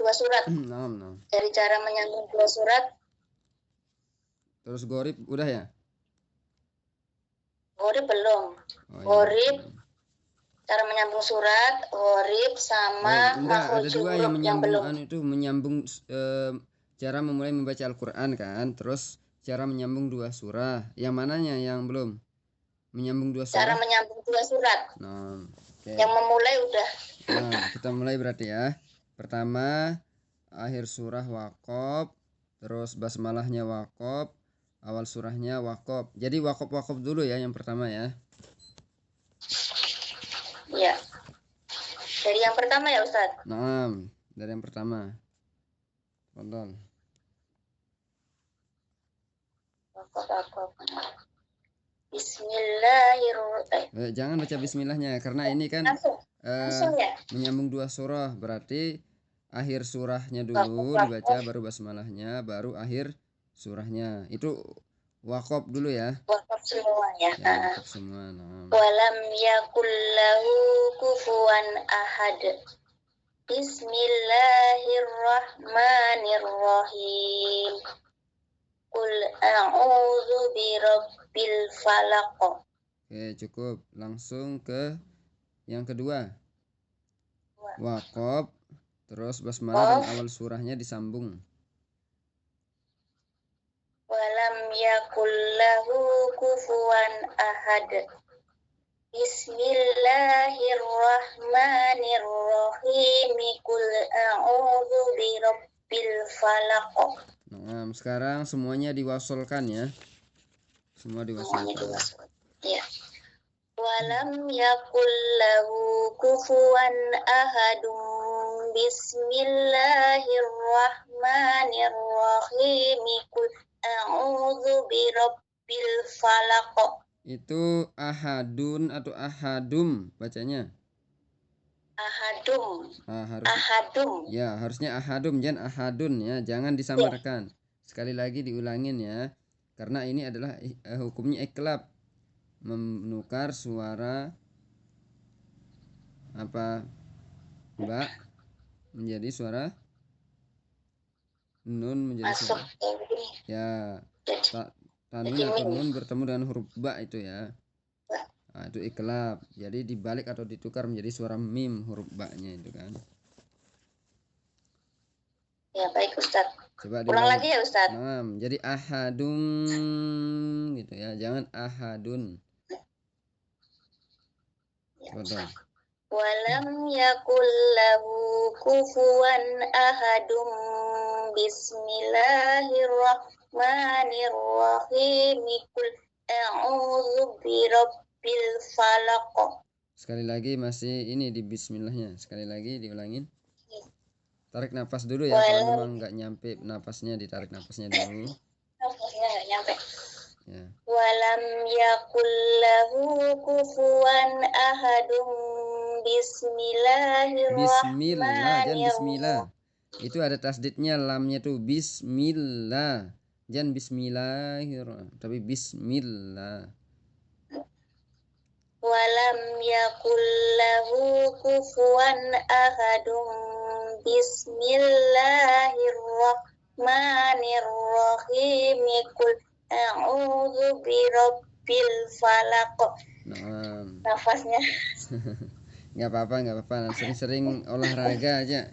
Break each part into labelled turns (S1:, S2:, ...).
S1: dua surat. Dari cara menyambung dua surat.
S2: Terus gorib udah ya?
S1: Gorib belum. Gorib cara menyambung surat, gorib sama
S2: ada dua yang menyambung
S1: yang belum.
S2: menyambung cara memulai membaca Al-Quran kan, terus cara menyambung dua surah. Yang mananya yang belum? Menyambung dua surah.
S1: Cara menyambung dua surat.
S2: Okay.
S1: Yang memulai udah.
S2: Nah, kita mulai berarti ya. Pertama, akhir surah waqaf, terus basmalahnya waqaf, awal surahnya waqaf. Jadi waqaf dulu ya yang pertama ya.
S1: Iya. Dari yang pertama ya Ustaz?
S2: Nah, dari yang pertama. Tonton.
S1: Bismillahirrahmanirrahim.
S2: Jangan baca bismillahnya karena ini kan
S1: langsung ya?
S2: Menyambung dua surah, berarti akhir surahnya dulu dibaca, baru basmalahnya, baru akhir surahnya. Itu waqaf dulu ya.
S1: Waqaf semua ya.
S2: Waqaf semua.
S1: Walam yakul lahu kufuwan ahad. Bismillahirrahmanirrahim. Qul a'udzu birabbil falaq.
S2: Oke, cukup. Langsung ke yang kedua. Waqaf, terus basmalah dan awal surahnya disambung.
S1: Walam yakul lahu kufuwan ahad. Bismillahirrahmanirrahim. Qul a'udzu birabbil falaq.
S2: Nah, sekarang semuanya diwasolkan ya. Semua diwasolkan.
S1: Ya. Walam yakul lahu kufuwan ahadun. Bismillahirrahmanirrahim. Qul a'udzu birabbil falaq.
S2: Itu ahadun atau ahadum bacanya?
S1: Ahadum.
S2: Ahadum. Ya, harusnya ahadum, jangan ahadun ya, jangan disamarkan. Sekali lagi diulangin ya. Karena ini adalah hukumnya iklab. Menukar suara apa ba menjadi suara nun menjadi suara ya tanwin atau nun bertemu dengan huruf ba itu ya. Nah, itu iklab. Jadi dibalik atau ditukar menjadi suara mim huruf ba-nya itu kan.
S1: Ya, baik Ustaz.
S2: Coba
S1: ulang lagi ya Ustaz.
S2: Nah, jadi ahadun gitu ya, jangan ahadun. Betul.
S1: Walam yakul lahu kufuwan ahadum. Bismillahirrahmanirrahim. Qul a'udzu birabbil falaq.
S2: Sekali lagi masih ini di bismillahnya. Sekali lagi diulangin. Tarik nafas dulu ya. Kalau memang nggak nyampe nafasnya, ditarik nafasnya dulu.
S1: Nafasnya nggak nyampe.
S2: Ya.
S1: Walam yakul lahu kufuwan ahadum.
S2: Bismillah, jangan bismillah. Itu ada tasdidnya, lamnya tuh bismillah. Jangan bismillahirrahmanirrahim, tapi bismillah.
S1: Walam yakul lahu kufuwan ahadum. Bismillahirrahmanirrahim. Qul a'udzu birabbil falaq.
S2: Nah.
S1: Nafasnya.
S2: Nggak apa-apa. Sering-sering olahraga aja.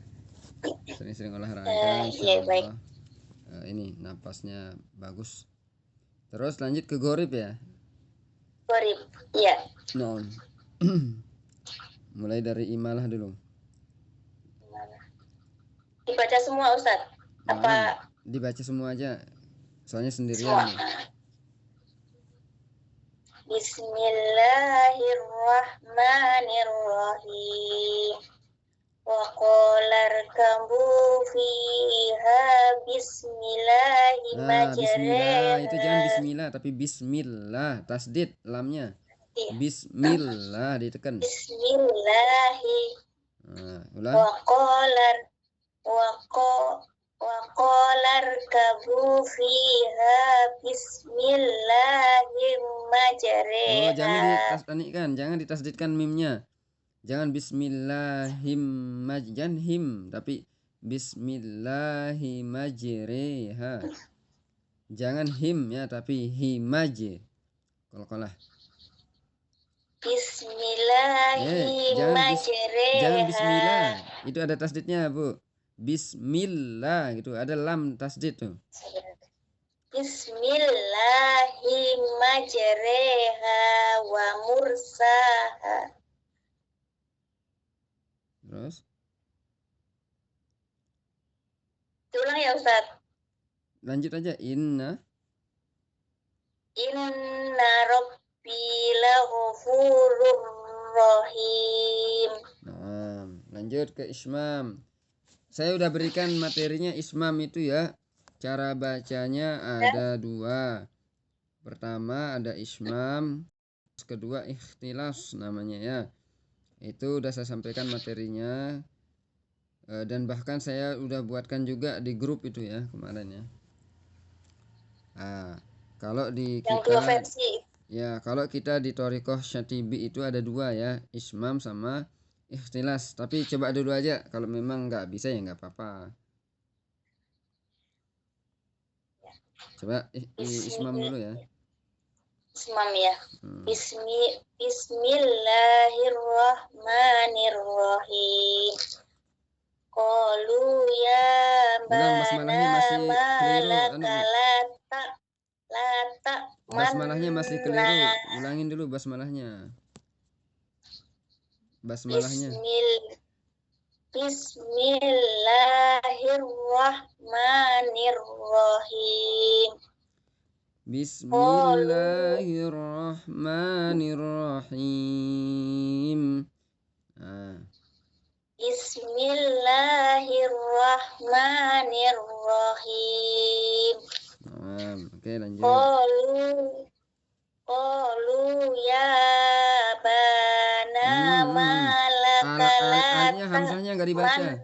S2: Sering-sering olahraga.
S1: Iya, baik.
S2: Ini nafasnya bagus. Terus lanjut ke gorib ya.
S1: Gorib, iya.
S2: No. Mulai dari imalah dulu.
S1: Dibaca semua Ustaz? Apa?
S2: Dibaca semua aja. Soalnya sendirian.
S1: Bismillahirrahmanirrahim. Wa qalar kambu fiha bismillahi
S2: bismillah itu jangan bismillah tapi bismillah, tasdid lamnya. Bismillah ditekan.
S1: Bismillahi.
S2: Ulang.
S1: Wa qalar kabu fiha bismillahirrahmanirrahim.
S2: Jangan ditasdidkan mimnya. Jangan bismillahim, jangan him, tapi Bismillahi majriha. Jangan him ya, tapi himaje. Qalqalah. Jangan bismillah. Itu ada tasdidnya, Bu. Bismillah gitu, ada lam tasdid tuh.
S1: Bismillahimajreha wa mursaha.
S2: Terus?
S1: Diulang ya Ustaz.
S2: Lanjut aja. Inna
S1: Rabbi laghafurur rahim.
S2: Nah, lanjut ke ismam. Saya udah berikan materinya ismam itu ya. Cara bacanya ada dua. Pertama ada ismam, kedua ikhtilas namanya ya. Itu udah saya sampaikan materinya. Dan bahkan saya udah buatkan juga di grup itu ya kemarin ya. Nah, kalau di
S1: Yang
S2: kita
S1: dua versi.
S2: ya, kalau kita di Thoriqoh Syatibi itu ada dua ya, ismam sama ikhtilas. Tapi coba dulu aja, kalau memang nggak bisa ya nggak apa-apa. Coba ismam dulu ya.
S1: Ismam ya. Bismillahirrahmanirrahim. Qalu ya
S2: Basmalahnya masih keliru. Basmalahnya masih keliru. Ulangin dulu basmalahnya.
S1: Bismillahirrahmanirrahim.
S2: Bismillahirrahmanirrahim.
S1: Bismillahirrahmanirrahim.
S2: Oke, lanjut.
S1: Qalu ya bana malakalat.
S2: Hamzahnya nggak dibaca.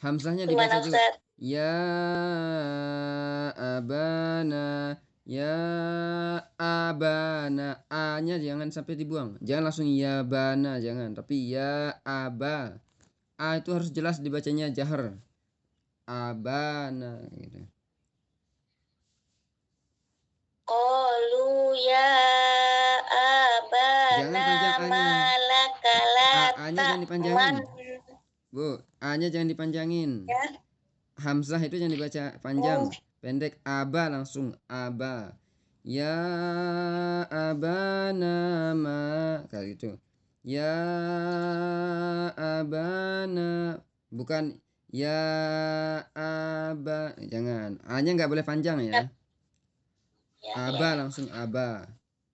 S2: Hamzahnya dibaca juga. Ya abana, ya abana. A-nya jangan sampai dibuang. Jangan langsung ya bana, jangan. Tapi ya aba. A itu harus jelas dibacanya jahar. Abana gitu.
S1: Qalu ya abana malakalat.
S2: A-nya jangan dipanjangin. Bu, A-nya jangan dipanjangin. Ya? Hamzah itu jangan dibaca panjang. Pendek. Aba langsung. Aba. Ya abana ma. Kayak gitu. Ya abana. Bukan ya aba. Jangan. A-nya nggak boleh panjang ya. Aba langsung aba.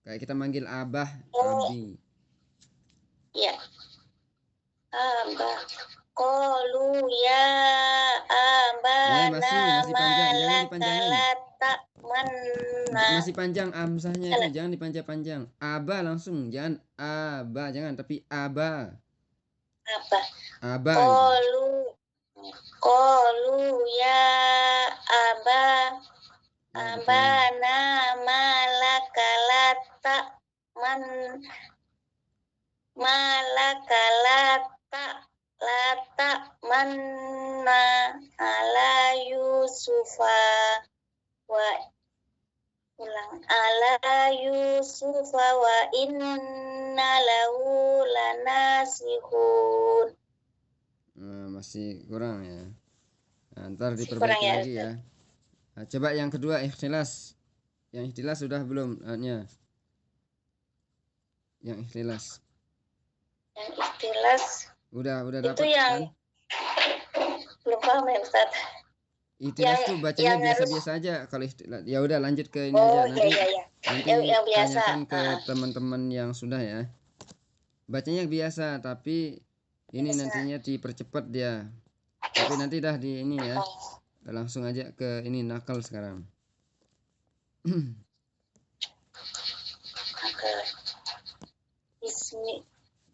S2: Kayak kita manggil abah, abi.
S1: Ya. Abah. Qalu ya abana
S2: masih panjang, jangan dipanjangin.
S1: Masih
S2: panjang amsahnya itu, jangan dipanjang-panjang. Aba langsung, jangan aba, jangan, tapi aba. Aba.
S1: Qalu ya abana malaka manna ala Yusufa wa inna lahu lanasihun.
S2: Masih kurang ya. Ntar diperbaiki lagi ya. Coba yang kedua ikhtilas. Yang ikhtilas sudah belum? Yang ikhtilas. Udah dapat kan?
S1: Belum paham ya Ustaz.
S2: Ikhtilas tuh bacanya biasa-biasa aja. Kalau ikhtilas ya udah lanjut ke ini aja nanti. Nanti yang tanyakan ke teman-teman yang sudah ya. Bacanya biasa tapi ini nantinya dipercepat dia. Tapi nanti dah di ini ya. Langsung aja ke ini nakal sekarang.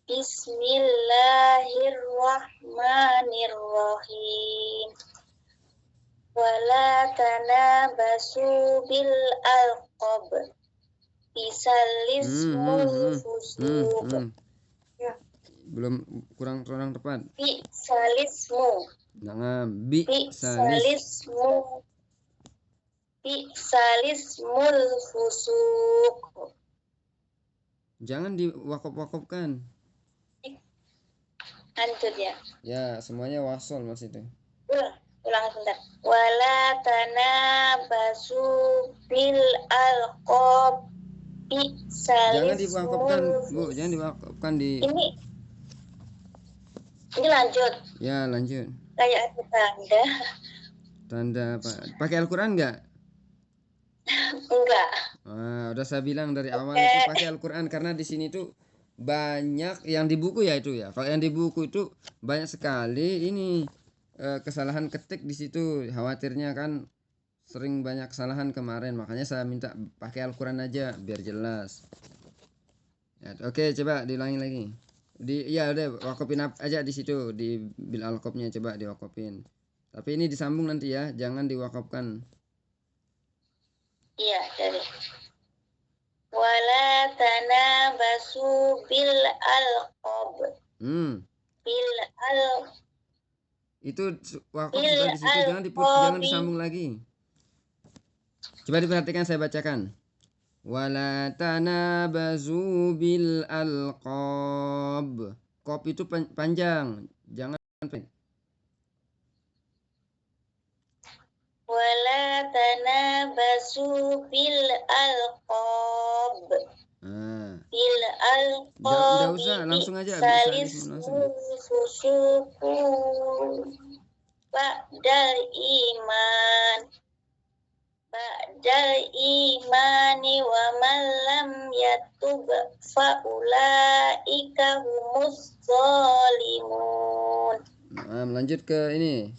S1: Bismillahirrahmanirrahim. Wala tanabasu bil alqab. Bisalismu fusuk.
S2: Belum kurang tepat.
S1: Bisalismu.
S2: Nah, bi salis.
S1: Bi'salismul fusuq.
S2: Jangan diwakop-wakopkan.
S1: Lanjut ya.
S2: Ya, semuanya wasol Mas itu.
S1: Ulang sebentar. Wala tanabasu bil alqab.
S2: Jangan diwakopkan, Bu. Jangan diwakopkan di.
S1: Ini lanjut.
S2: Ya, lanjut.
S1: Kayak ada tanda.
S2: Tanda apa? Pakai Al-Qur'an enggak?
S1: Enggak.
S2: Udah saya bilang dari awal itu pakai Al-Qur'an karena di sini tuh banyak yang di buku ya itu ya. Kalau yang di buku itu banyak sekali ini kesalahan ketik di situ. Khawatirnya kan sering banyak kesalahan kemarin, makanya saya minta pakai Al-Qur'an aja biar jelas. Ya, oke, coba diulangi lagi. Ya udah wakopin aja di situ di bil alqabnya, coba diwakopin. Tapi ini disambung nanti ya, jangan diwakopkan.
S1: Iya, dari wala tanabasu bil alqab. Bil al.
S2: Itu wakop sudah di situ, jangan disambung lagi. Coba diperhatikan, saya bacakan. Wala tanabazu bil alqab. Qab itu panjang, jangan pendek.
S1: Wala tanabasu bil alqab. Bil alqab.
S2: Enggak usah, langsung aja langsung.
S1: Fusuku ba'dal iman. Ba'dal imani wa man lam yatub faulaika humus zalimun.
S2: Lanjut ke ini.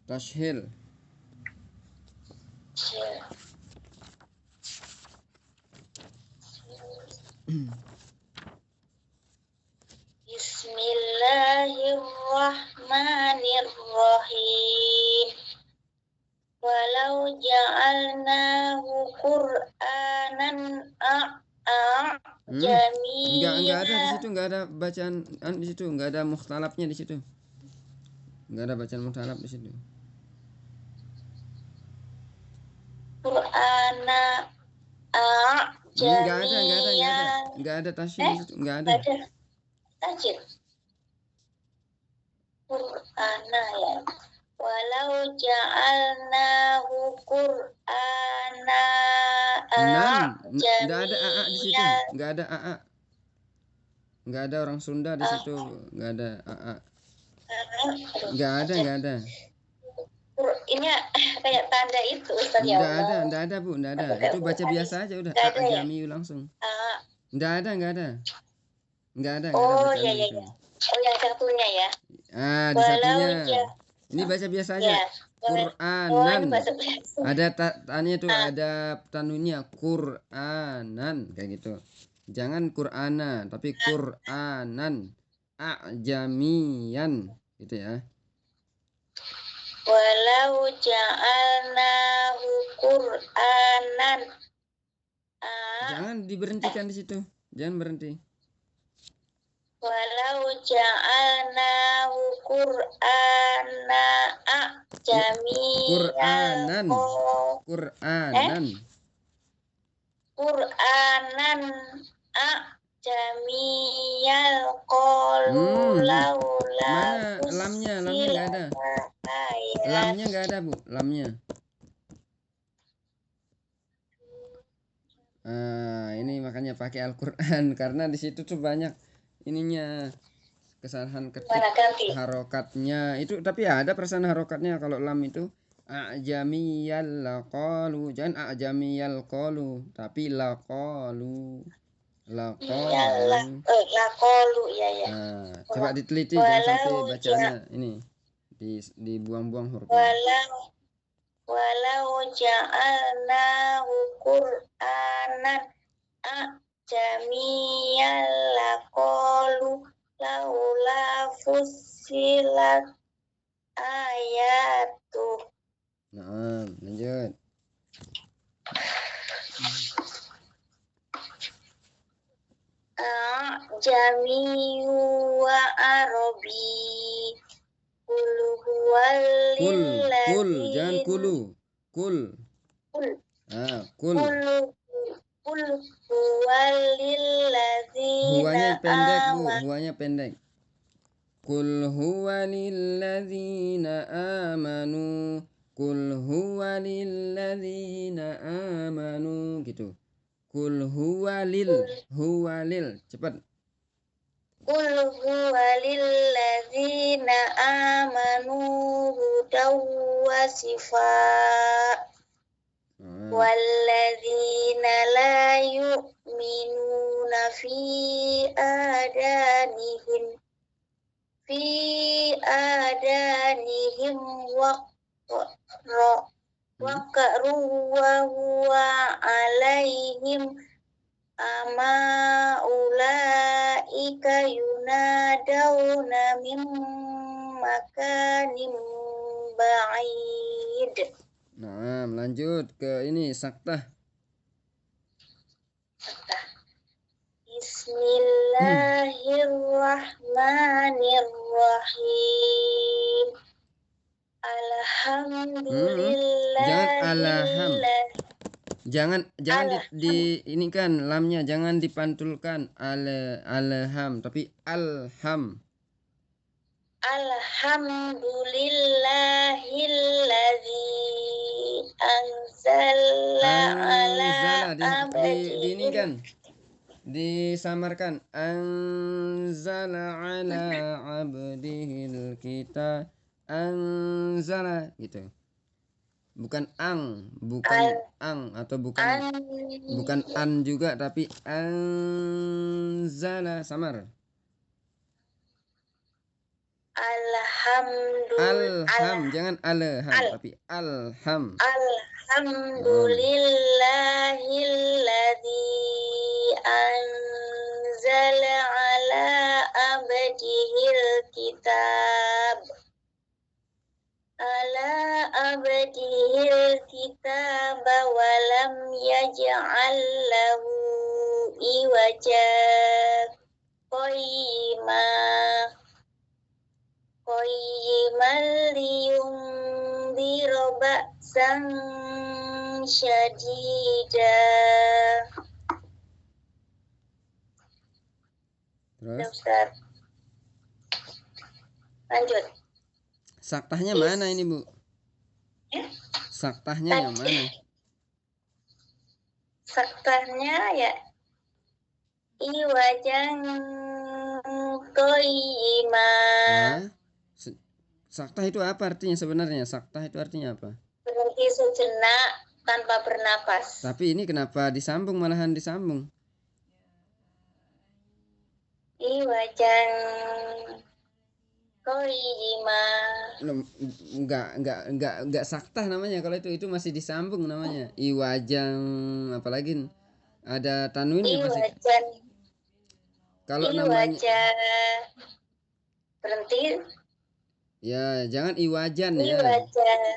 S2: Tashhil.
S1: Bismillahirrahmanirrahim. Walau ja'alnahu Qur'anan jami'an.
S2: Enggak ada di situ, enggak ada bacaan di situ, enggak ada mukhtalafnya di situ. Enggak ada bacaan mukhtalaf di situ.
S1: Qur'ana
S2: enggak ada tasydid di situ, enggak ada.
S1: Tasydid. Qur'ana ya. Walau ja'alnahu Qur'ana
S2: enggak ada AA di situ, enggak ada AA. Enggak ada orang Sunda di situ, enggak ada AA. Enggak ada.
S1: Ini kayak tanda itu Ustaz ya.
S2: Enggak ada Bu, enggak ada. Itu baca biasa aja udah, ajami langsung. Enggak ada.
S1: Oh iya. Oh yang satunya ya.
S2: Di satunya. Ini baca biasa aja. Qur'anan. Ada tanya tuh, ada tanunnya Qur'anan kayak gitu. Jangan Qur'ana, tapi Qur'anan a'jamiyan gitu ya.
S1: Walau ja'alnahu Qur'anan.
S2: Jangan diberhentikan di situ. Jangan berhenti.
S1: Walau ja'alnahu Qur'ana a'jamiyan. Qur'anan a'jamiyal qalu laula.
S2: Mana lamnya enggak ada. Lamnya enggak ada, Bu. Lamnya. Ini makanya pakai Al-Qur'an karena di situ tuh banyak ininya kesalahan ketik harokatnya itu, tapi ada perasaan harokatnya kalau lam itu a'jamiyal laqalu, jangan a'jamiyal qalu, tapi laqalu ya. Coba diteliti, jangan sampai bacanya ini dibuang-buang hurufnya.
S1: Walau ja'alnahu Qur'anan a'jamiyan laqalu laula fussilat ayatuh.
S2: Lanjut.
S1: A'jami wa arabi Kul
S2: Kul,
S1: huwalilladzina
S2: jangan kulu. Kul.
S1: Kul
S2: Kul.
S1: Kul huwalilladzina
S2: Huwanya pendek, Bu.
S1: amanu.
S2: Huwanya pendek. Kul huwa lilladzina amanu. Kul huwa lilladzina amanu gitu. Kul huwa lil. Cepat.
S1: Kul huwalilladzina amanu hudaw wa shifaa. Walladzina la yu'minuna fi adanihim waqru wa huwa alaihim ama ulaika yunadawna min makanin ba'id.
S2: Nah, lanjut ke ini saktah.
S1: Bismillahirrahmanirrahim.
S2: Jangan di ini kan lamnya jangan dipantulkan alham tapi alham.
S1: Alhamdulillahilladzi anzala ala
S2: di ini kan disamarkan anzala ala abdihil kita anzala gitu. Bukan ang atau bukan an juga tapi anzala samar. Jangan alham tapi alham.
S1: Alhamdulillahilladzi anzala ala abdihil kitab walam yaj'al lahu iwaja qayyiman liyundhira ba'san syadida.
S2: Terus
S1: Ustaz. Lanjut.
S2: Saktahnya mana ini, Bu? Saktahnya yang mana?
S1: Saktahnya ya iwajan qayyimah.
S2: Saktah itu apa artinya sebenarnya? Saktah itu artinya apa?
S1: Berhenti sejenak tanpa bernapas.
S2: Tapi ini kenapa disambung, malahan disambung?
S1: Iwajan qayyimah.
S2: Enggak saktah namanya kalau itu masih disambung namanya. Iwajan apalagi ada tanwinnya masih. Kalau namanya
S1: berhenti.
S2: Ya, jangan iwajan ya.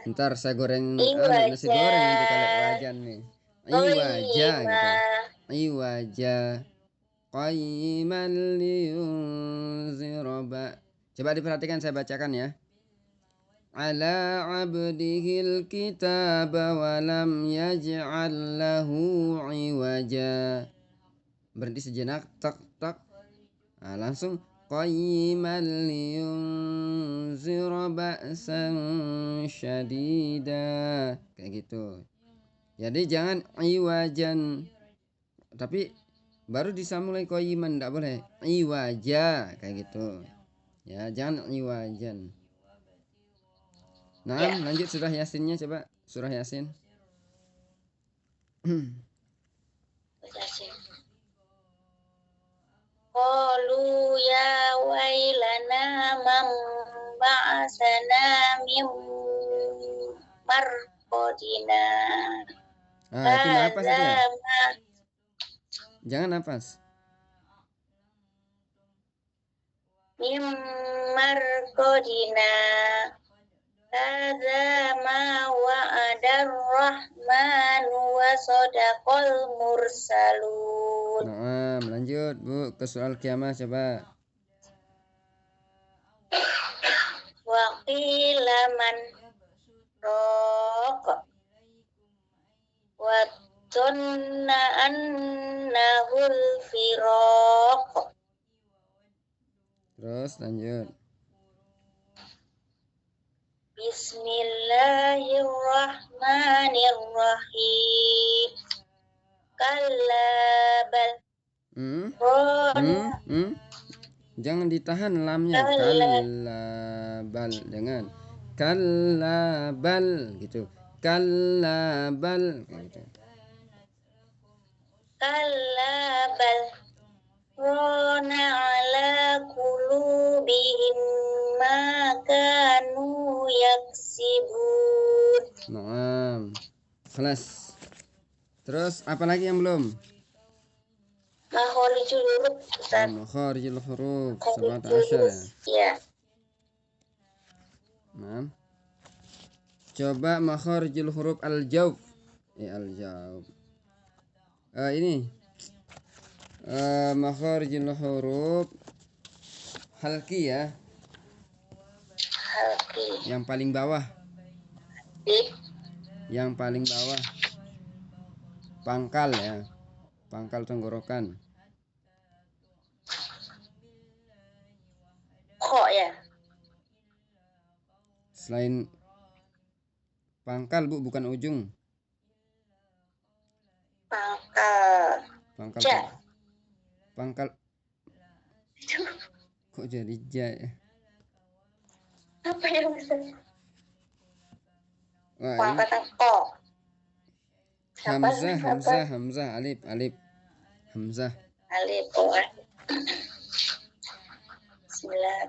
S2: Ntar saya goreng nasi goreng nanti kalau iwajan nih. Iwaja gitu. Iwaja qayyiman liyunzira. Coba diperhatikan, saya bacakan ya. Ala abdihil kitaba wa lam yaj'al lahu iwaja. Berhenti sejenak, tak. Nah, langsung qayyiman liyunzira ba'san syadida. Kayak gitu. Jadi jangan iwajan. Tapi baru disamulai qayyiman, enggak boleh iwaja kayak gitu. Ya, jangan iwajan. Nah, lanjut surah Yasinnya coba. Surah Yasin.
S1: Qalu ya wailana man ba'asana min marqadina.
S2: Itu napas itu ya? Jangan napas.
S1: Min marqadina. Hadza ma wa'adar rahmanu wa sadaqal mursalun.
S2: Nah, lanjut Bu ke soal kiamat coba.
S1: wa qila man raq wa dhanna annahu al-firaq.
S2: Terus lanjut.
S1: Bismillahirrahmanirrahim. Kalla bal
S2: Jangan ditahan lamnya. Kallabal, jangan. Kallabal gitu. Kallabal gitu.
S1: Kallabal rana ala qulubihim ma kanu yaksibun.
S2: Naam. Kelas. Terus apa lagi yang belum?
S1: Makhorijul huruf, Ustaz.
S2: Makhorijul huruf 17 ya.
S1: Ya.
S2: Nah. Coba makhorijul huruf al-jauf. Al-jauf. Ini. Makhorijul huruf halki ya.
S1: Halki.
S2: Yang paling bawah. Yang paling bawah. Pangkal ya. Pangkal tenggorokan.
S1: Kok ya?
S2: Selain pangkal Bu, bukan ujung. Pangkal.
S1: Ja.
S2: Pangkal. Kok jadi ja ya?
S1: Apa yang bisa?
S2: Pangkal
S1: kok.
S2: Hamzah, alif. Hamzah.
S1: Alif.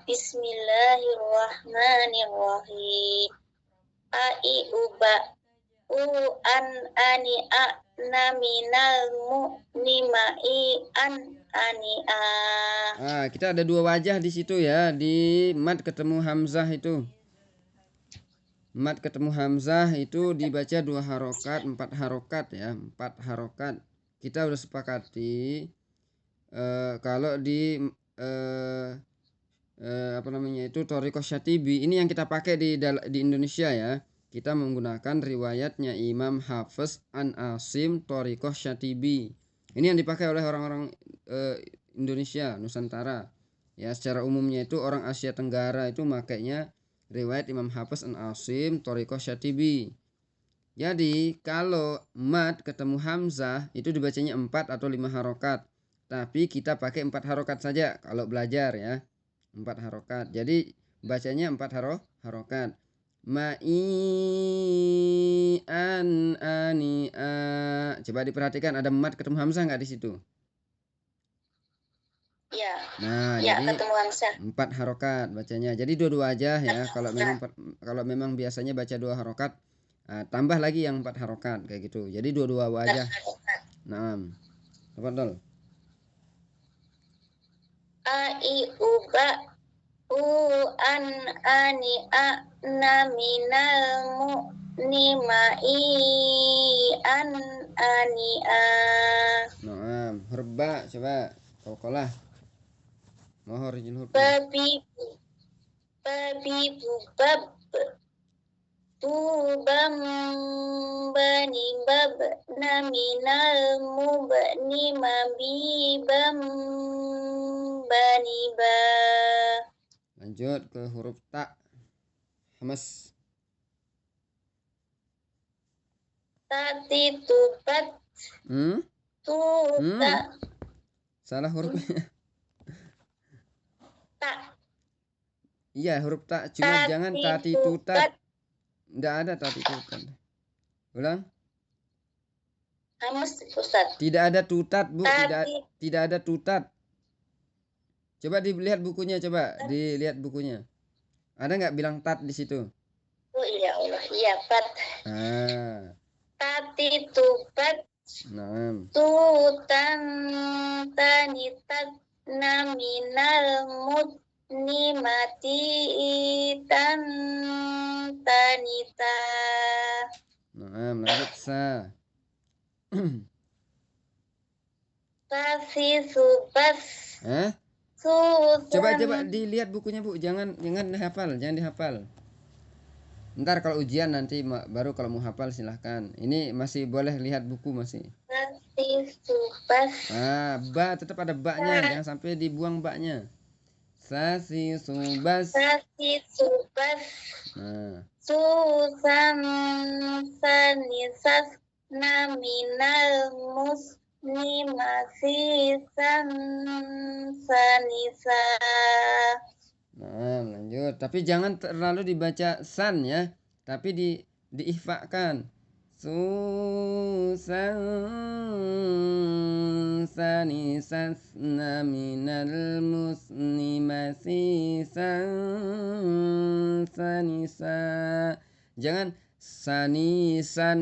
S1: Bismillahirrahmanirrahim. Ai uba u an ani a naminal mu'nimai an ani a.
S2: Kita ada dua wajah di situ ya, di mad ketemu hamzah itu. Mad ketemu hamzah itu dibaca 2 harokat, 4 harokat ya, 4 harokat. Kita udah sepakati kalau di Thoriqoh Syatibi ini yang kita pakai di Indonesia ya. Kita menggunakan riwayatnya Imam Hafiz an Asim Thoriqoh Syatibi. Ini yang dipakai oleh orang-orang Indonesia, Nusantara. Ya, secara umumnya itu orang Asia Tenggara itu makainya riwayat Imam Hafiz an Asim Thoriqoh Syatibi. Jadi kalau mad ketemu hamzah itu dibacanya 4 atau 5 harokat. Tapi kita pakai 4 harokat saja kalau belajar ya. 4 harokat. Jadi bacanya 4 harokat. Ma'i an ani a. Coba diperhatikan ada mad ketemu hamzah nggak di situ?
S1: Ya.
S2: Nah,
S1: ya,
S2: jadi
S1: ketemu hamzah.
S2: 4 harokat bacanya. Jadi dua-dua aja ya. Kalau memang biasanya baca 2 harokat, tambah lagi yang 4 harokat kayak gitu. Jadi dua-dua wajah. Naam. Tafadhol.
S1: Ai uba u an ani a naminal mu'nimai an ani a.
S2: Naam. Huruf ba coba qalqalah. Makhorijul huruf.
S1: Babi bubab bubam bani bab naminal mubni mabibam bani ba.
S2: Lanjut ke huruf ta. Hamas.
S1: Tati tubat tuta.
S2: Salah hurufnya.
S1: Tak.
S2: Iya, huruf ta. Cuma jangan tati tutat. Enggak ada tati tutat. Ulang.
S1: Hamas, Ustaz.
S2: Tidak ada tutat, Bu. Tidak ada tutat. Coba dilihat bukunya, dilihat bukunya. Ada nggak bilang tat di situ?
S1: Oh iya Allah, iya pat. Tati tubat.
S2: Naam.
S1: Tutan tanitat naminal mutnimati tan tanita.
S2: Naam, lanjut sa.
S1: Tasi subas.
S2: Coba
S1: Susan.
S2: dilihat bukunya Bu, jangan dihafal, jangan dihafal. Ntar kalau ujian nanti baru kalau mau hafal silahkan. Ini masih boleh lihat buku masih.
S1: Sasi subas.
S2: Ba tetap ada baknya, jangan sampai dibuang baknya. Sasi subas.
S1: Sasi subas.
S2: Nah,
S1: Susan sanisas naminal musni masih sanisa.
S2: nah lanjut. Tapi jangan terlalu dibaca san ya, tapi diihfakan. Susan sanisas naminal musni masih sanisa. Jangan sanisan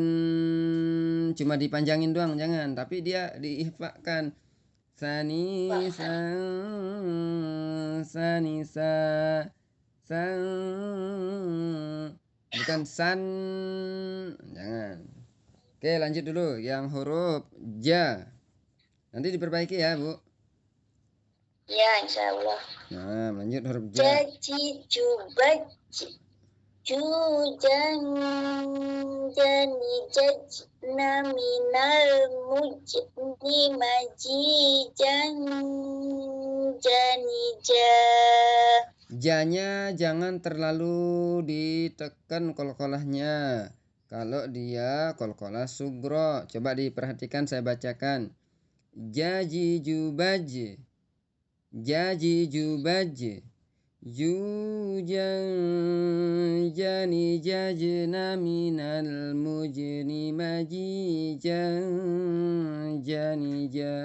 S2: cuma dipanjangin doang, jangan, tapi dia diihfakan. Sanisa san, bukan san, jangan. Oke, lanjut dulu yang huruf ja. Nanti diperbaiki ya Bu.
S1: Ya, insya Allah.
S2: Nah, lanjut huruf ja.
S1: Jaji jubaj. Jujan jani jaj naminal mujni majijan jani ja.
S2: Janya jangan terlalu ditekan kolkolahnya. Kalau dia kolkolah sugro, coba diperhatikan saya bacakan. Jaji jubaj, jaji jubaj, jujan jani jajna minal mujni majijan jani ja.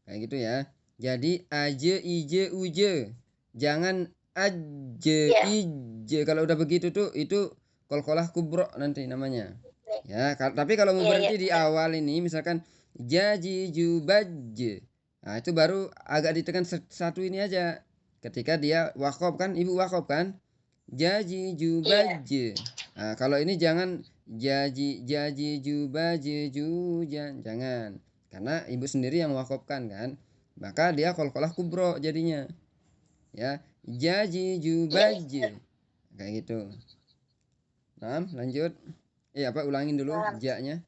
S2: Kayak gitu ya. Jadi aje ije uje, jangan aje ije. Kalau udah begitu tuh itu kolkolah kubro nanti namanya. Ya, tapi kalau mau berhenti di awal ini misalkan jaji jubaj, nah itu baru agak ditekan satu ini aja. Ketika dia wakob kan, ibu wakob kan, jaji jubaj. Nah kalau ini jangan jaji jubaj jujan, jangan, karena ibu sendiri yang wakobkan kan, maka dia kolkolah kubro jadinya. Ya, jaji jubaj, kayak gitu. Nah, lanjut. Ulangin dulu ja-nya.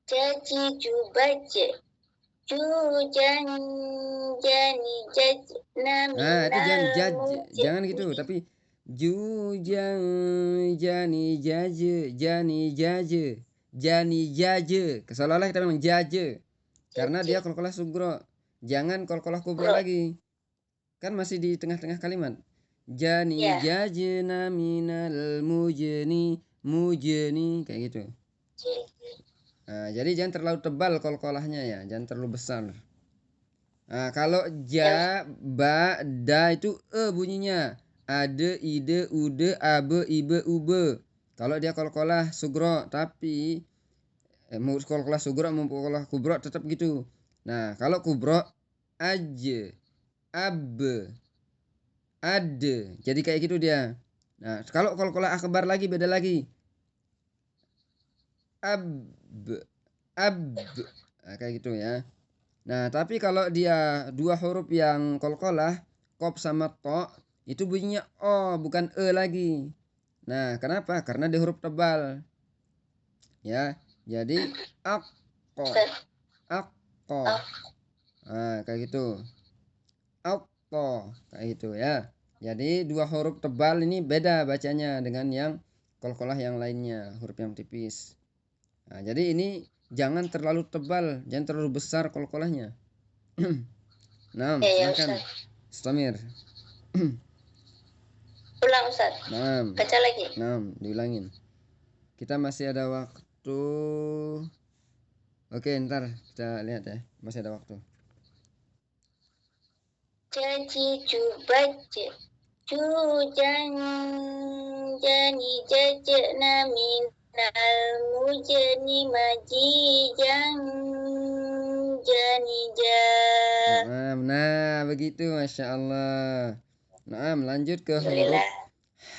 S1: Jaji jubaj. Jujan jani jaj naminal.
S2: Nah, itu jangan gitu, tapi jujan jani jaje jani jaje jani jaje. Seolah-olah kita memang jaje. Karena dia kolkolah sugro. Jangan kolkolah kubro lagi. Kan masih di tengah-tengah kalimat. Jani jaje naminal mujeni kayak gitu. Nah, jadi jangan terlalu tebal kolkolahnya ya, jangan terlalu besar. Nah, kalau ja, ba, da itu bunyinya. Ade, ide, ude, abe, ibe, ube. Kalau dia kolkolah sugro, tapi mau kolkolah sugro mau kolkolah kubro tetap gitu. Nah, kalau kubro aje, abe, ade. Jadi kayak gitu dia. Nah, kalau kolkolah akbar lagi beda lagi. Ab, nah, kayak gitu ya. Nah, tapi kalau dia dua huruf yang kolkolah, kop sama to, itu bunyinya o, bukan e lagi. Nah, kenapa? Karena dia huruf tebal. Ya, jadi akko. Nah, kayak gitu. Akko, kayak gitu ya. Jadi dua huruf tebal ini beda bacanya dengan yang kolkolah yang lainnya, huruf yang tipis. Nah, jadi ini jangan terlalu tebal, jangan terlalu besar kolkolahnya. Nah, silakan Stamir.
S1: Ulang Ustaz.
S2: Nah,
S1: Baca lagi.
S2: Nah, diulangin. Kita masih ada waktu. Oke, ntar kita lihat ya. Masih ada waktu.
S1: Jaji jubaj. Jujan jani jaje naminal mujni majijan jani ja.
S2: Nah, begitu, Masya Allah. Nah, lanjut ke huruf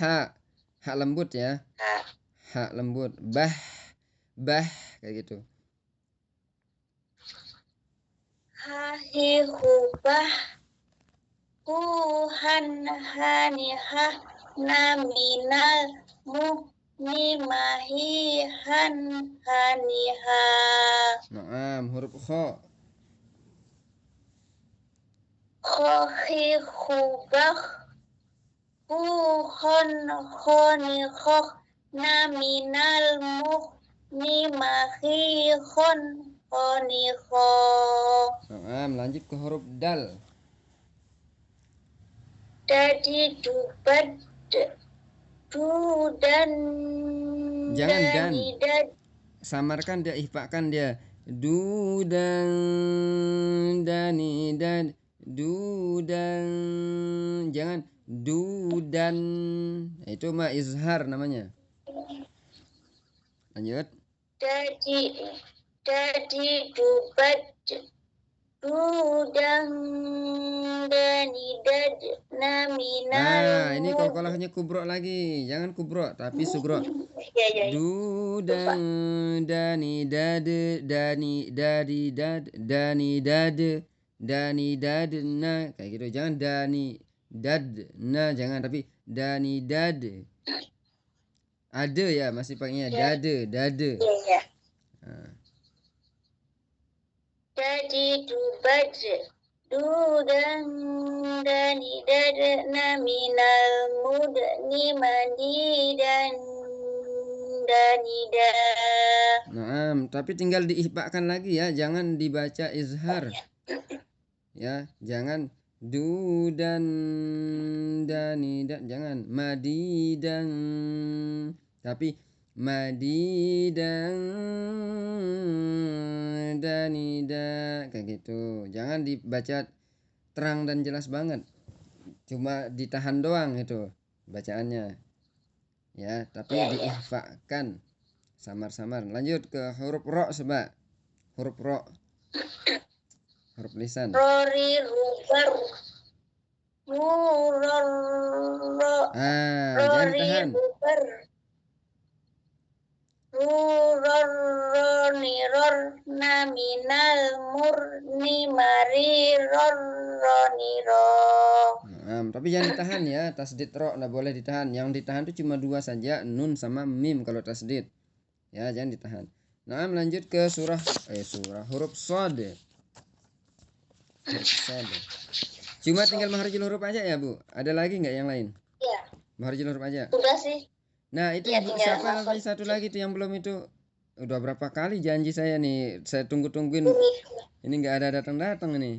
S2: H. H lembut ya. H lembut. Bah, kayak gitu.
S1: hahi hubah kuhan hanihah naminal nimahi haniha.
S2: Naam, huruf kha.
S1: Khohi khubah kuhon khonihoh naminal nimahi khoniho.
S2: Naam, lanjut ke huruf dal.
S1: Jadi dubat dan
S2: Jangan dan.
S1: dan
S2: Samarkan dia, ihfakan dia. Dudan dani dan dudan. Jangan dudan. Itu mah izhar namanya. Lanjut.
S1: jadi dubat dan naminal.
S2: Ini kolkolahnya kubro lagi. Jangan kubro tapi sugro.
S1: Ya.
S2: Dudan dani dade dani dadi dad dani dade dani dad na, kayak gitu. Jangan dani dad na, jangan, tapi dani dade. Ada ya, masih pakainya dade dade.
S1: Iya.
S2: Nah.
S1: Jadi dubat dudan dani dadna minal mudni mandi dan danida.
S2: Nah, tapi tinggal diihbakan lagi ya, jangan dibaca izhar. Ya, jangan dudan danidan, jangan madidan, tapi madidan danida, kayak gitu. Jangan dibaca terang dan jelas banget, cuma ditahan doang itu bacaannya ya, tapi diihfakan samar-samar. Lanjut ke huruf ro, coba huruf ro, huruf lisan.
S1: Rori rubar
S2: Jangan ditahan.
S1: Ror naminal murni mari roniro.
S2: Tapi jangan ditahan ya, tasdid ro nggak boleh ditahan. Yang ditahan itu cuma dua saja, nun sama mim kalau tasdid. Ya, jangan ditahan. Nah, lanjut ke surah huruf sod. Huruf sod. Cuma tinggal maharijul huruf aja ya, Bu. Ada lagi nggak yang lain?
S1: Iya.
S2: Maharijul huruf aja.
S1: Udah sih.
S2: Nah, itu ya, siapa namanya satu lagi tuh yang belum itu? Udah berapa kali janji saya nih, saya tungguin. Ini nggak ada datang ini.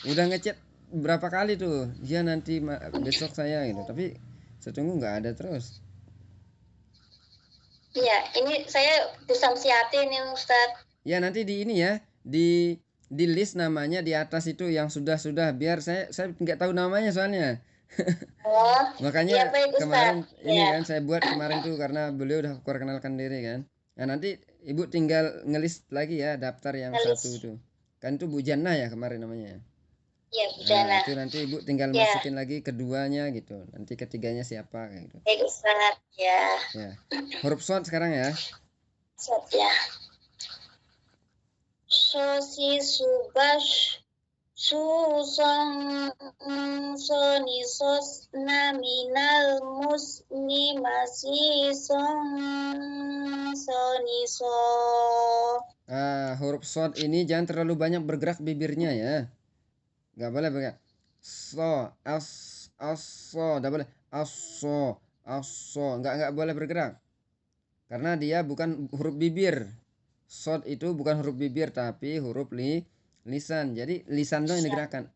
S2: Udah ngechat berapa kali tuh? Ya nanti besok saya gitu. Tapi saya tunggu nggak ada terus.
S1: Iya, ini saya Busamsiati nih Ustadz.
S2: Ya nanti di ini ya, di list namanya di atas itu yang sudah biar saya nggak tahu namanya soalnya. Makanya kemarin ini kan saya buat kemarin tuh karena beliau udah perkenalkan diri kan. Nah nanti ibu tinggal ngelis lagi ya daftar yang satu itu. Kan itu Bu Jannah ya kemarin namanya.
S1: Iya, Bu Jannah.
S2: Nah, itu nanti ibu tinggal masukin lagi keduanya gitu. Nanti ketiganya siapa kayak gitu.
S1: Baik Ustaz, ya.
S2: Huruf shod sekarang ya.
S1: Shod ya. Sosi subash susong soni sos naminal musni masih song soni so.
S2: Huruf shod ini jangan terlalu banyak bergerak bibirnya ya. Gak boleh bergerak. So, so, gak boleh. Aso, nggak boleh bergerak. Karena dia bukan huruf bibir. Shod itu bukan huruf bibir tapi huruf lisan. Jadi lisan dong yang digerakkan.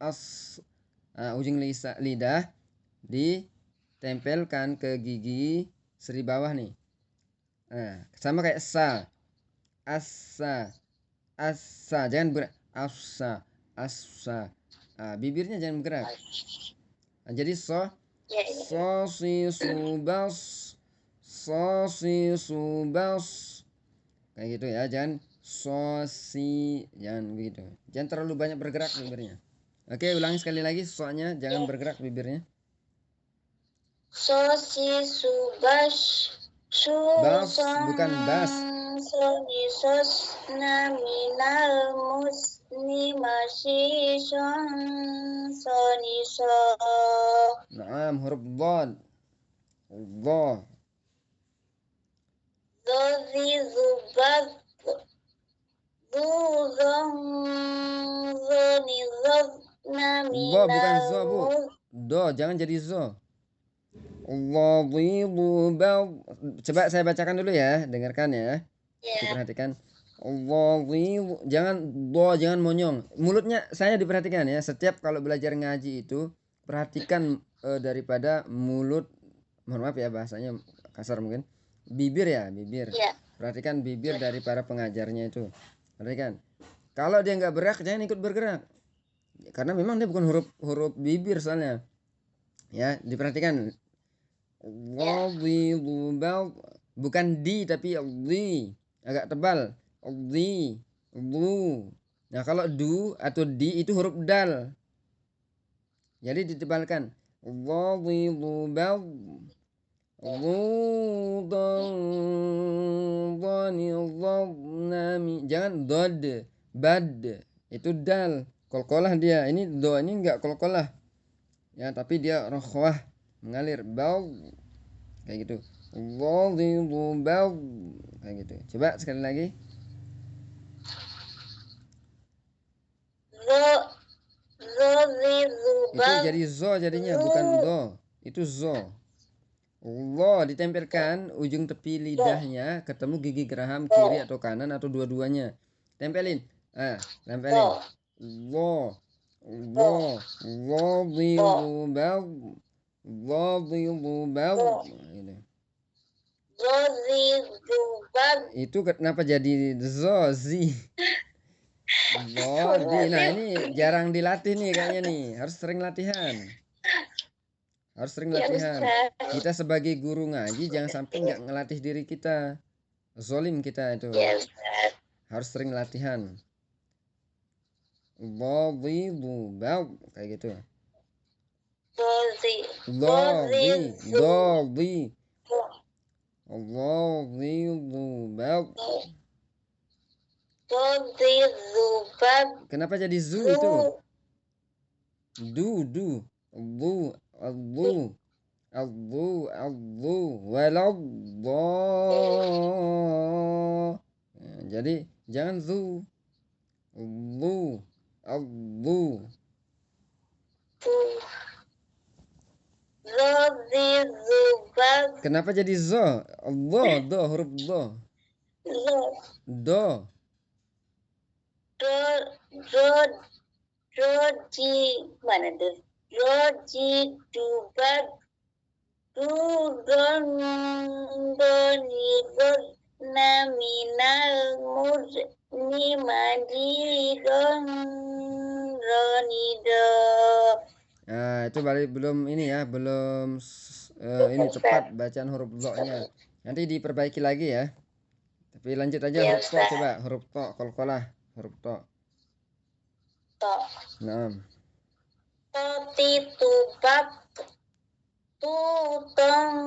S2: Ujung lidah ditempelkan ke gigi seri bawah nih. Sama kayak sa. Asa. Jangan bergerak. Asa. Bibirnya jangan bergerak. Jadi so si subas kayak gitu ya, jangan jangan begitu, jangan terlalu banyak bergerak bibirnya. Oke, ulangi sekali lagi, soalnya jangan bergerak bibirnya.
S1: Sosi subas
S2: bukan bas.
S1: sonisosna minal musni masishon soniso.
S2: Naam, huruf dhad. Dha.
S1: Dzi zubat Zuzon zonizosna
S2: Dha bukan
S1: minal
S2: zo, Bu.
S1: musni.
S2: Do, jangan jadi zo. Allahu bal. Coba saya bacakan dulu ya, dengarkan ya. Diperhatikan. Allahu, jangan do, jangan monyong. Mulutnya saya diperhatikan ya. Setiap kalau belajar ngaji itu perhatikan daripada mulut. Mohon maaf ya bahasanya kasar mungkin. Bibir ya, bibir. Perhatikan bibir dari para pengajarnya itu. Perhatikan. Kalau dia nggak bergerak, jangan ikut bergerak. Karena memang dia bukan huruf bibir soalnya. Ya, diperhatikan. Bukan di tapi di, agak tebal. Di, lu. Nah, kalau du atau di itu huruf dal. Jadi ditebalkan. Jangan dod, bad. Itu dal. Kolkolah dia. Ini do ini enggak kolkolah. Ya, tapi dia rokhwah, mengalir. Bau kayak gitu. Bau kayak gitu. Coba sekali lagi. Itu jadi zo jadinya, bukan do. Itu zo. Allah ditempelkan ujung tepi lidahnya ketemu gigi geraham kiri atau kanan atau dua-duanya. Tempelin. Tempelin. Allah. Allah. Itu kenapa jadi zozi? Nah ini jarang dilatih nih kayaknya nih. Harus sering latihan. Harus sering latihan. Kita sebagai guru ngaji jangan sampai nggak ngelatih diri kita. Zolim kita itu. Harus sering latihan. Kayak gitu. Kenapa jadi zu itu? Du. Walau. Jadi jangan zu. Kenapa jadi zo? Do, huruf do. Do.
S1: Mana tuh? Roji dubat dudon donidon naminal murni madidon ronido.
S2: Nah, itu belum ini ya, belum ini tepat bacaan huruf do-nya. Nanti diperbaiki lagi ya. Tapi lanjut aja huruf to, coba huruf to, kolkolah, huruf to. Nah.
S1: Titubak tutong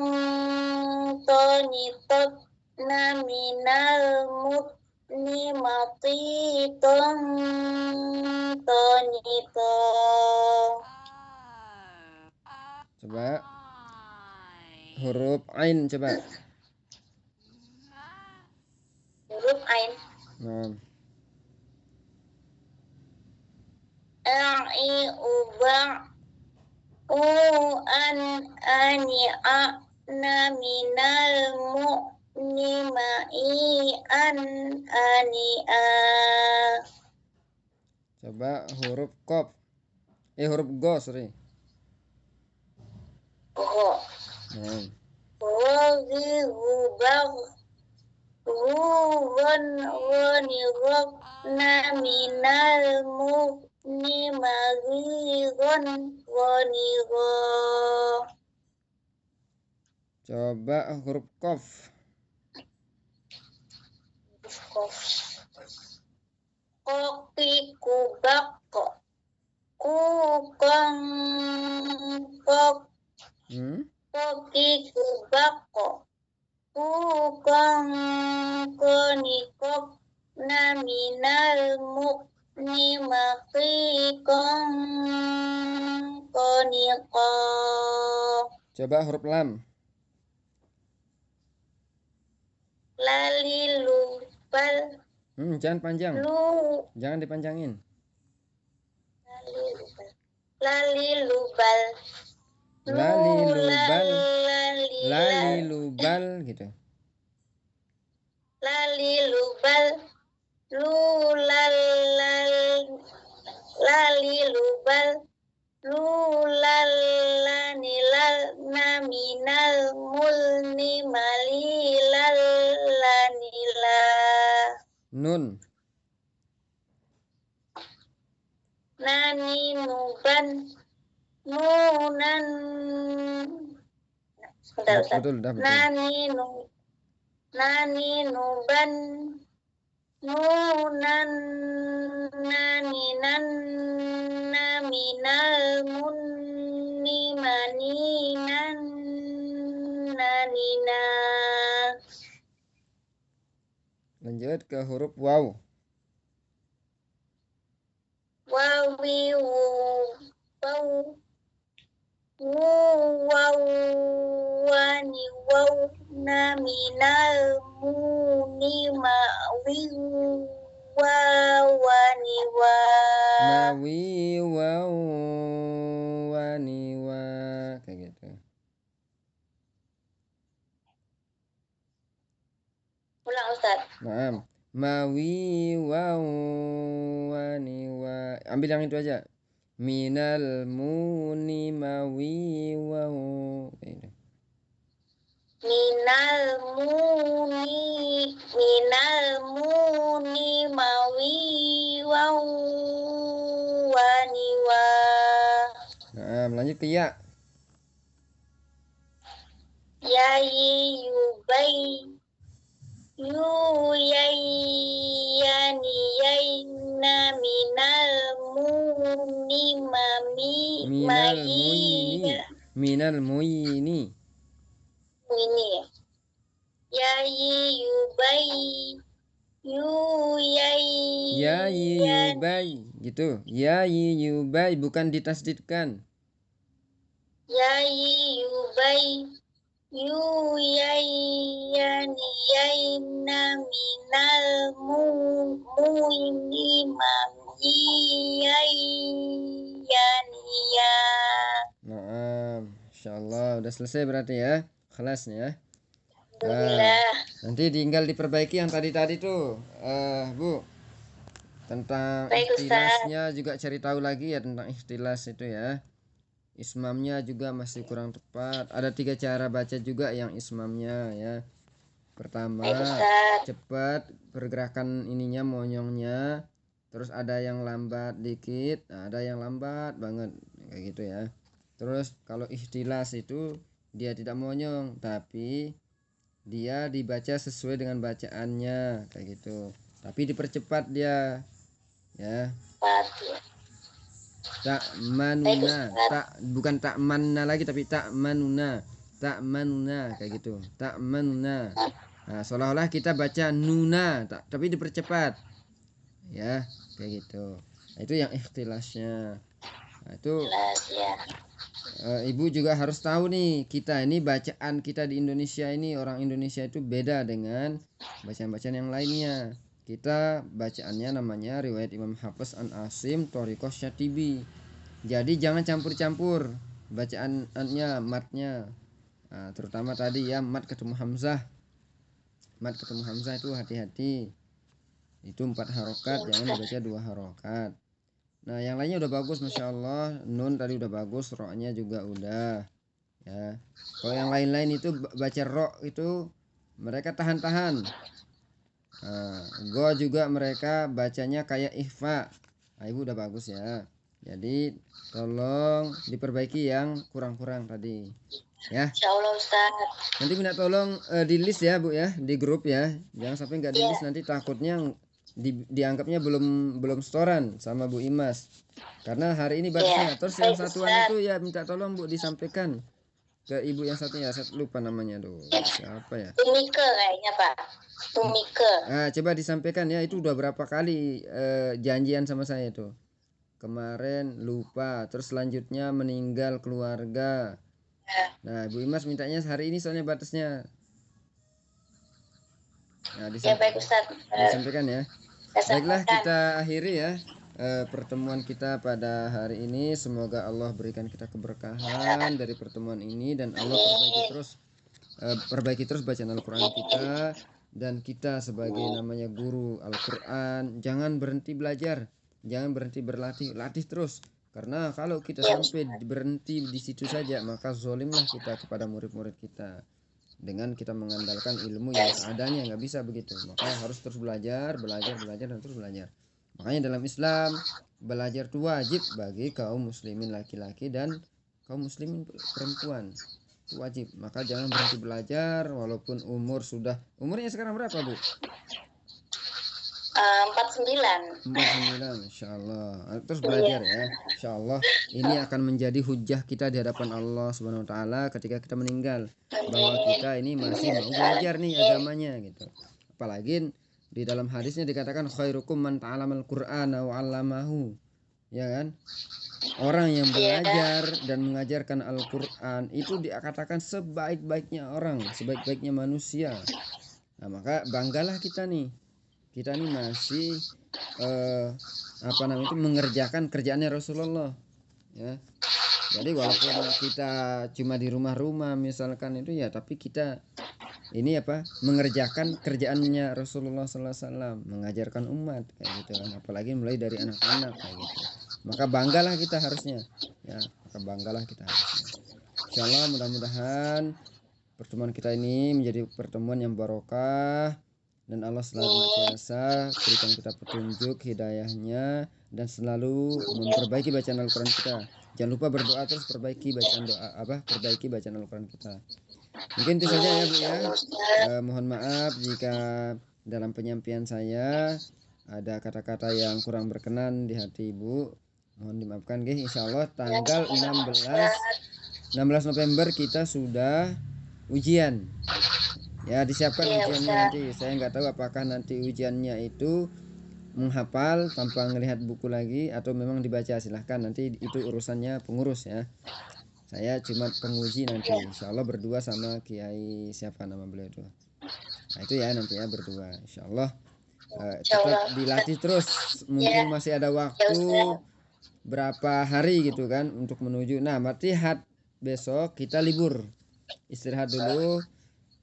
S1: tonitot naminal mutni matitong tonito.
S2: Coba huruf ain, coba
S1: huruf ain.
S2: Nah.
S1: Ai ubang ani a naminal mu'nimai ani a.
S2: Coba huruf kof. Huruf go, sorry.
S1: Go. Wazi hubag huwan wani rob naminal ni maghiron wanigo.
S2: Coba huruf kof.
S1: Kopi kubak kukang kok. Kopi kubak Ukang konikok naminal mukni makikong konikok.
S2: Coba huruf lam.
S1: Lali lubal.
S2: Jangan panjang.
S1: Lu.
S2: Jangan dipanjangin.
S1: Lali lubal.
S2: Lali lubal.
S1: Lali
S2: Lali lubal gitu.
S1: Lali lubal. Lulal lali lubal. Lulallanilal naminal mulni malilal lanila.
S2: Nun.
S1: Nani nuban nunan.
S2: Betul, dah betul.
S1: Nani nuban nunan naninan naminal munni maninan nanina.
S2: Lanjut ke huruf waw.
S1: Wawi waw waw wani waw naminal muni mawi wawani wa.
S2: Mawi waw wani wa, kayak gitu.
S1: Ulang Ustaz.
S2: Nah, mawi waw wani wa. Ambil yang itu aja. Minal muni mawi waw. Kayak gitu.
S1: Minal muni mawi waw wani wa.
S2: Nah, lanjut ke ya.
S1: Yayi yubai yu yai yani yai naminal muni mami
S2: Minal
S1: mai
S2: muyini. Minal muyini.
S1: ini yayi yubai yu yai
S2: Yayi yubai gitu. Yayi yubai bukan ditasdidkan.
S1: yayi yubai yu yai yani yai naminal muini mami yai yani ya.
S2: Nah, insyaallah udah selesai berarti ya. Kelas nih ya.
S1: Alhamdulillah.
S2: Nanti tinggal diperbaiki yang tadi tuh, Bu. Tentang
S1: Baik, Ustaz.
S2: ikhtilasnya juga cari tahu lagi ya tentang ikhtilas itu ya. Ismamnya juga masih kurang tepat. Ada 3 cara baca juga yang ismamnya ya. Pertama,
S1: Baik, Ustaz.
S2: cepat pergerakan ininya monyongnya. Terus ada yang lambat dikit, ada yang lambat banget kayak gitu ya. Terus kalau ikhtilas itu dia tidak monyong tapi dia dibaca sesuai dengan bacaannya kayak gitu. Tapi dipercepat dia ya. Tak manuna, bukan tak manna lagi tapi tak manuna kayak gitu. Tak manuna. Nah, seolah-olah kita baca nuna tapi dipercepat ya kayak gitu. Nah, itu yang ikhtilasnya. Nah, itu Ibu juga harus tahu nih, kita ini bacaan kita di Indonesia ini, orang Indonesia itu beda dengan bacaan-bacaan yang lainnya. Kita bacaannya namanya riwayat Imam Hafiz an Asim Thoriqoh Syatibi. Jadi jangan campur-campur bacaannya, matnya. Nah, terutama tadi ya mat ketemu hamzah. Mat ketemu hamzah itu hati-hati. Itu 4 harokat, jangan dibaca 2 harokat. Nah, yang lainnya udah bagus, masya Allah. Nun tadi udah bagus, ro-nya juga udah. Ya, kalau yang lain-lain itu baca ro itu mereka tahan-tahan. Nah, go juga mereka bacanya kayak ikhfa. Nah, Ibu udah bagus ya. Jadi tolong diperbaiki yang kurang-kurang tadi. Ya.
S1: Insyaallah Ustaz.
S2: Nanti minta tolong di list ya Bu ya, di grup ya. Jangan sampai nggak di list, nanti takutnya dianggapnya belum setoran sama Bu Imas. Karena hari ini batasnya. Terus yang satuan itu ya minta tolong Bu disampaikan ke ibu yang satunya, saya lupa namanya tuh. Siapa ya?
S1: Tumike kayaknya Pak. Tumike.
S2: Ah, coba disampaikan ya, itu udah berapa kali janjian sama saya tuh. Kemarin lupa, terus selanjutnya meninggal keluarga. Nah, Bu Imas mintanya hari ini soalnya batasnya. Nah,
S1: Ya baik Ustaz.
S2: disampaikan ya.
S1: Saya
S2: Baiklah,
S1: sampaikan.
S2: kita akhiri ya pertemuan kita pada hari ini. Semoga Allah berikan kita keberkahan dari pertemuan ini, dan Allah perbaiki terus bacaan Al-Quran kita, dan kita sebagai namanya guru Al-Quran jangan berhenti belajar, jangan berhenti berlatih, latih terus. Karena kalau kita sampai berhenti di situ saja, maka zolimlah kita kepada murid-murid kita dengan kita mengandalkan ilmu yang seadanya. Nggak bisa begitu, maka harus terus belajar dan terus belajar. Makanya dalam Islam belajar itu wajib bagi kaum muslimin laki-laki dan kaum muslimin perempuan, itu wajib. Maka jangan berhenti belajar walaupun umurnya sekarang berapa Bu?
S1: 49.
S2: 49, Insya Allah. Terus belajar ya, Insya Allah ini akan menjadi hujah kita di hadapan Allah Subhanahu Wa Taala ketika kita meninggal, bahwa kita ini masih mau belajar nih agamanya gitu. Apalagi di dalam hadisnya dikatakan khairukum man ta'alamal Qur'ana wa 'allamahu, ya kan? Orang yang belajar dan mengajarkan Al-Quran itu dikatakan sebaik-baiknya orang, sebaik-baiknya manusia. Nah, maka banggalah kita nih masih itu mengerjakan kerjaannya Rasulullah ya. Jadi walaupun kita cuma di rumah-rumah misalkan itu ya, tapi kita ini mengerjakan kerjaannya Rasulullah SAW, mengajarkan umat kayak gitu kan, apalagi mulai dari anak-anak kayak gitu. Maka banggalah kita harusnya ya, Insyaallah mudah-mudahan pertemuan kita ini menjadi pertemuan yang barokah, dan Allah selalu senantiasa berikan kita petunjuk hidayahnya, dan selalu memperbaiki bacaan Al-Quran kita. Jangan lupa berdoa terus, perbaiki bacaan Al-Quran kita. Mungkin itu saja ya Bu ya. Mohon maaf jika dalam penyampaian saya ada kata-kata yang kurang berkenan di hati Ibu, mohon dimaafkan nggih. Insyaallah tanggal 16 November kita sudah ujian. Ya, disiapkan ujiannya nanti. Saya nggak tahu apakah nanti ujiannya itu menghafal tanpa melihat buku lagi atau memang dibaca. Silahkan, nanti itu urusannya pengurus ya. Saya cuma penguji nanti. Insya Allah berdua sama Kiai, siapa nama beliau itu. Nah itu ya nanti ya berdua. Insya Allah tetap dilatih terus. Mungkin masih ada waktu berapa hari gitu kan untuk menuju. Nah berarti besok kita libur, istirahat dulu.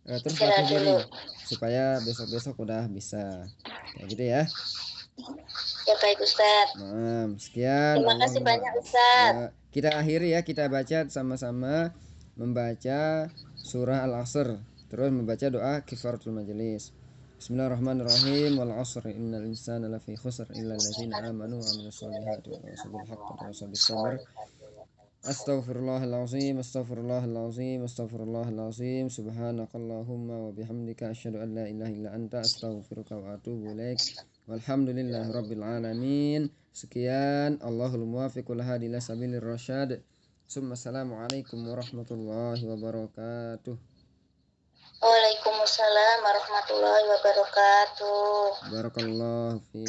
S2: Terus latih diri supaya besok-besok udah bisa kayak gitu ya.
S1: Ya baik Ustaz.
S2: Sekian.
S1: Terima kasih banyak Ustaz.
S2: Kita akhiri ya, kita baca sama-sama, membaca surah Al-Asr, terus membaca doa kifaratul majelis. Bismillahirrahmanirrahim. Wal 'asri innal insana lafi khusr illa allazina amanu wa 'amilus solihati wa tawassaw bil haqqi wa tawassaw bis sabr. Astaghfirullahalazim, astaghfirullahalazim, astaghfirullahalazim. Subhanakallahumma wa bihamdika asyhadu an la ilaha illa anta astaghfiruka wa atubu ilaik. Walhamdulillahirabbil alamin. Sekian, Allahul muwaffiqul hadi ila sabilir rasyad. Assalamualaikum warahmatullahi wabarakatuh.
S1: Waalaikumsalam warahmatullahi wabarakatuh.
S2: Barakallahu fi